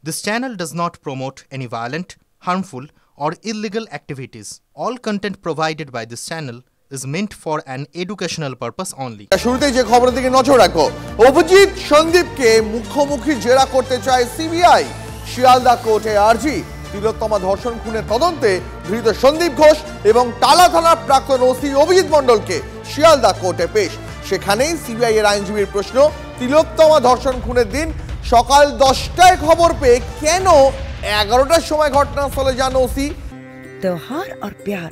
This channel does not promote any violent, harmful, or illegal activities. All content provided by this channel is meant for an educational purpose only. শুরুতেই যে খবরের দিকে নজর রাখো, অভিজিৎ সন্দীপকে মুখোমুখি জেরা করতে চায় সিবিআই। শিয়ালদা কোর্টে আর্জি, তিলোত্তমা ধর্ষণ খুনের তদন্তে ধৃত সন্দীপ ঘোষ এবং টালা থানার প্রাক্তন ওসি অভিজিৎ মণ্ডলকে শিয়ালদা কোর্টে পেশ। সেখানেই সিবিআই এর আইনজীবীর প্রশ্ন, তিলোত্তমা ধর্ষণ খুনের দিন সকাল 10টায় খবর পেয়ে কেন 11টার সময় ঘটনাস্থলে যান ওসি? त्योहार और प्यार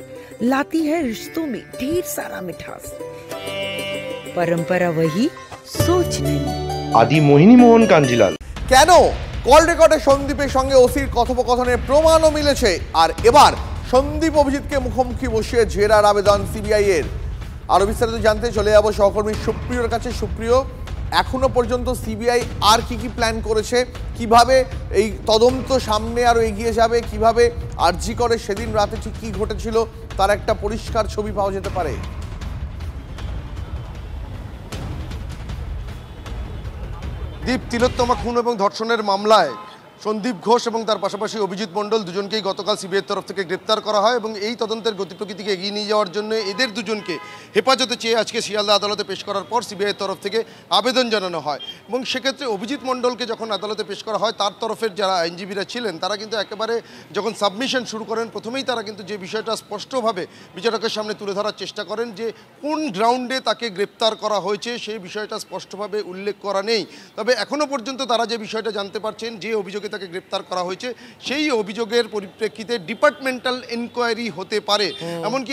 लाती है रिश्तों में ढेर सारा मिठास। परंपरा वही, सोच नहीं। आदि मोहिनी मोहन कांजीलाल কেন কল রেকর্ডে সন্দীপের সঙ্গে ওসির কথোপকথনের প্রমাণও মিলেছে, আর এবার সন্দীপ অভিজিৎকে মুখোমুখি বসিয়ে জেরার আবেদন সিবিআই এর। আরো বিস্তারিত জানতে চলে যাব সহকর্মী সুপ্রিয়র কাছে। সুপ্রিয়, এখনো পর্যন্ত সিবিআই আর কি প্ল্যান করেছে, কিভাবে এই তদন্ত সামনে আরো এগিয়ে যাবে, কিভাবে আরজি করে সেদিন রাতে ঠিক কি ঘটেছিল তার একটা পরিষ্কার ছবি পাওয়া যেতে পারে? দীপ, তিলোত্তমা খুন এবং ধর্ষণের মামলায় সন্দীপ ঘোষ এবং তার পাশাপাশি অভিজিৎ মণ্ডল দুজনকেই গতকাল সিবিআইয়ের তরফ থেকে গ্রেপ্তার করা হয় এবং এই তদন্তের গতি প্রকৃতিকে এগিয়ে নিয়ে যাওয়ার জন্য এদের দুজনকে হেফাজতে চেয়ে আজকে শিয়ালদা আদালতে পেশ করার পর সিবিআইয়ের তরফ থেকে আবেদন জানানো হয় এবং সেক্ষেত্রে অভিজিৎ মণ্ডলকে যখন আদালতে পেশ করা হয় তার তরফের যারা আইনজীবীরা ছিলেন তারা কিন্তু একেবারে যখন সাবমিশন শুরু করেন প্রথমেই তারা কিন্তু যে বিষয়টা স্পষ্টভাবে বিচারকের সামনে তুলে ধরার চেষ্টা করেন যে কোন গ্রাউন্ডে তাকে গ্রেপ্তার করা হয়েছে সেই বিষয়টা স্পষ্টভাবে উল্লেখ করা নেই। তবে এখনও পর্যন্ত তারা যে বিষয়টা জানতে পারছেন যে অভিযোগে তাকে গ্রেপ্তার করা হয়েছে সেই অভিযোগের পরিপ্রেক্ষিতে ডিপার্টমেন্টাল এনকোয়ারি হতে পারে। এমনকি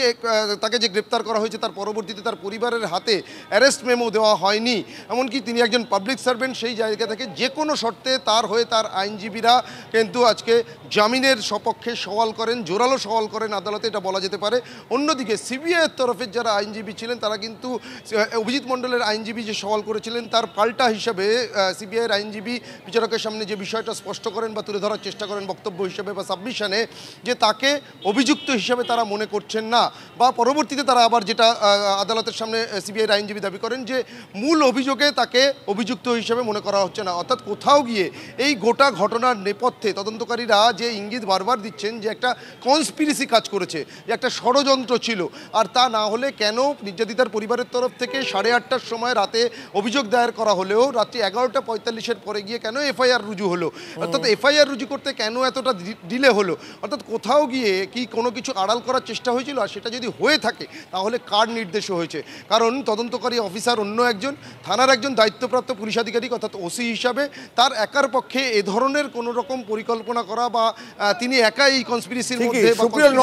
তাকে যে গ্রেপ্তার করা হয়েছে তার পরবর্তীতে তার পরিবারের হাতে অ্যারেস্ট মেমো দেওয়া হয়নি। এমনকি তিনি একজন পাবলিক সার্ভেন্ট, সেই জায়গা থেকে যে কোনো শর্তে তার হয়ে তার আইনজীবীরা কিন্তু আজকে জামিনের সপক্ষে সওয়াল করেন, জোরালো সওয়াল করেন আদালতে, এটা বলা যেতে পারে। অন্যদিকে সিবিআইয়ের তরফের যারা আইনজীবী ছিলেন তারা কিন্তু অভিজিৎ মণ্ডলের আইনজীবী যে সওয়াল করেছিলেন তার পাল্টা হিসাবে সিবিআইয়ের আইনজীবী বিচারকের সামনে যে বিষয়টা স্পষ্ট করেন বা তুলে ধরার চেষ্টা করেন বক্তব্য হিসেবে বা সাবমিশনে, যে তাকে অভিযুক্ত হিসেবে তারা মনে করছেন না, বা পরবর্তীতে তারা আবার যেটা আদালতের সামনে সিবিআইয়ের আইনজীবী দাবি করেন যে মূল অভিযোগে তাকে অভিযুক্ত হিসেবে মনে করা হচ্ছে না। অর্থাৎ কোথাও গিয়ে এই গোটা ঘটনার নেপথ্যে তদন্তকারীরা যে ইঙ্গিত বারবার দিচ্ছেন যে একটা কনস্পিরেসি কাজ করেছে, যে একটা ষড়যন্ত্র ছিল, আর তা না হলে কেন নির্যাতিতার পরিবারের তরফ থেকে 8:30টার সময় রাতে অভিযোগ দায়ের করা হলেও রাত্রি 11:45 পরে গিয়ে কেন এফআইআর রুজু হলো, অর্থাৎ এফআইআর রুজু করতে কেন এতটা ডিলে হলো, অর্থাৎ কোথাও গিয়ে কি কোনো কিছু আড়াল করার চেষ্টা হয়েছিল, আর সেটা যদি হয়ে থাকে তাহলে কার নির্দেশে হয়েছে? কারণ তদন্তকারী অফিসার অন্য একজন, থানার একজন দায়িত্বপ্রাপ্ত পুলিশ আধিকারিক অর্থাৎ ওসি হিসাবে তার একার পক্ষে এ ধরনের কোনো রকম পরিকল্পনা করা বা তিনি একাই এই কনস্পিরেসির মধ্যে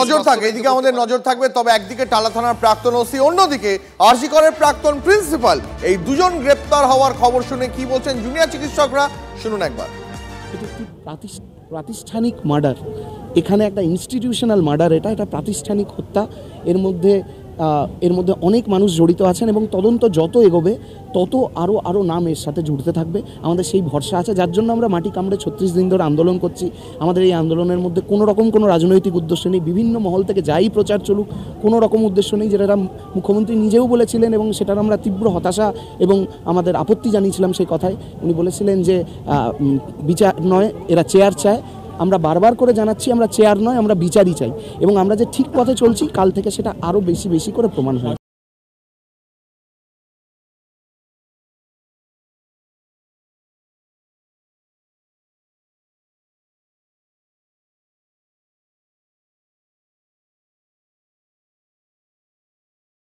নজর থাকে, এদিকে আমাদের নজর থাকবে। তবে একদিকে টালা থানার প্রাক্তন ওসি, অন্যদিকে আরজি করের প্রাক্তন প্রিন্সিপাল, এই দুজন গ্রেপ্তার হওয়ার খবর শুনে কি বলছেন জুনিয়র চিকিৎসকরা, শুনুন একবার। এটা একটি প্রাতিষ্ঠানিক মার্ডার, এখানে একটা ইনস্টিটিউশনাল মার্ডার, এটা প্রাতিষ্ঠানিক হত্যা। এর মধ্যে অনেক মানুষ জড়িত আছেন এবং তদন্ত যত এগোবে তত আরও নাম এর সাথে জুড়তে থাকবে। আমাদের সেই ভরসা আছে, যার জন্য আমরা মাটি কামড়ে 36 দিন ধরে আন্দোলন করছি। আমাদের এই আন্দোলনের মধ্যে কোনো রাজনৈতিক উদ্দেশ্য নেই, বিভিন্ন মহল থেকে যাই প্রচার চলুক কোনো রকম উদ্দেশ্য নেই, যেটা মুখ্যমন্ত্রী নিজেও বলেছিলেন এবং সেটার আমরা তীব্র হতাশা এবং আমাদের আপত্তি জানিয়েছিলাম সেই কথায়। উনি বলেছিলেন যে বিচার নয়, এরা চেয়ার চায়। আমরা বারবার করে জানাচ্ছি আমরা চেয়ার নয়, আমরা বিচারই চাই এবং আমরা যে ঠিক পথে চলছি কাল থেকে সেটা আরও বেশি করে প্রমাণ হয়।